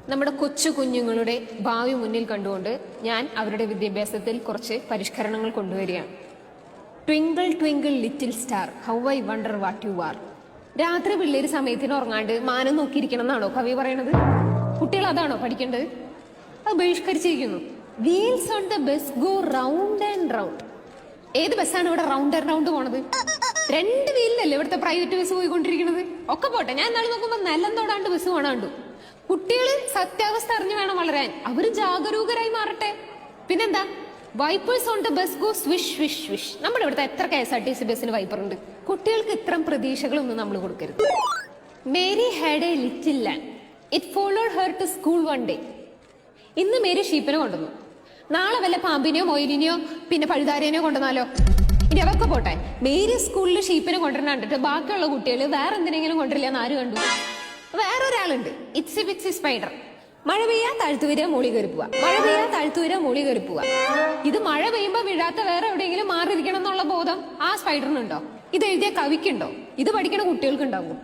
നമ്മുടെ കൊച്ചു കുഞ്ഞുങ്ങളുടെ ഭാവി മുന്നിൽ കണ്ടുകൊണ്ട് ഞാൻ അവരുടെ വിദ്യാഭ്യാസത്തിൽ കുറച്ച് പരിഷ്കരണങ്ങൾ കൊണ്ടുവരികയാണ്. Twinkle twinkle little star how I wonder what you are. രാത്രി പിള്ളേര് സമയത്തിന് ഉറങ്ങാണ്ട് മാനം നോക്കിയിരിക്കണം എന്നാണോ കവി പറയണത്? കുട്ടികൾ അതാണോ പഠിക്കേണ്ടത്? അത് ബഹിഷ്കരിച്ചിരിക്കുന്നു. Wheels on the bus go round and round. ഏത് ബസ്സാണ് ഇവിടെ റൗണ്ട് ആൻഡ് റൗണ്ട് പോണത്? 2 വീലിലല്ലേ ഇവിടുത്തെ പ്രൈവറ്റ് ബസ് പോയിക്കൊണ്ടിരിക്കുന്നത്? ഒക്കെ പോട്ടെ, ഞാൻ എന്നാലും നോക്കുമ്പോ നിലം തൊടാണ്ട് ബസ് പോണാണ്ടു. കുട്ടികൾ സത്യാവസ്ഥ അറിഞ്ഞു വേണം വളരാൻ. അവര് ജാഗരൂകരായി മാറട്ടെ. പിന്നെന്താ, wipers on the bus go swish swish swish. നമ്മുടെ ഇവിടുത്തെ എത്ര KSRTC ബസ്സിന് വൈപ്പർ ഉണ്ട്? കുട്ടികൾക്ക് ഇത്തരം പ്രതീക്ഷകളൊന്നും നമ്മൾ കൊടുക്കരുത്. Mary had a little lamb. It followed her to school one day. ഇന്ന് മേരി ഷീപ്പിനെ കൊണ്ടുവന്നു. നാളെ വല്ല പാമ്പിനെയോ മൊയിലിനെയോ പിന്നെ പഴുതാരേനെയോ കൊണ്ടുവന്നാലോ? ഇനി അതൊക്കെ പോട്ടെ, മേരി സ്കൂളിൽ ഷീപ്പിനെ കൊണ്ടുവരണം കണ്ടിട്ട് ബാക്കിയുള്ള കുട്ടികൾ വേറെ എന്തിനെങ്കിലും കൊണ്ടില്ല എന്ന് ആര് കണ്ടു? വേറൊരാളുണ്ട്, ഇറ്റ്സി പിക്സി സ്പൈഡർ. മഴ പെയ്യാ താഴ്ത്തുവര മൂളി കയറി പോവാ, മഴ പെയ്യാ താഴ്ത്തുവര മൂളി കയറി പോവാ. ഇത് മഴ പെയ്യുമ്പോ വീഴാത്ത വേറെ എവിടെയെങ്കിലും മാറിയിരിക്കണം എന്നുള്ള ബോധം ആ സ്പൈഡറിനുണ്ടോ? ഇത് എഴുതിയ കവിക്കുണ്ടോ? ഇത് പഠിക്കണ കുട്ടികൾക്കുണ്ടാവും.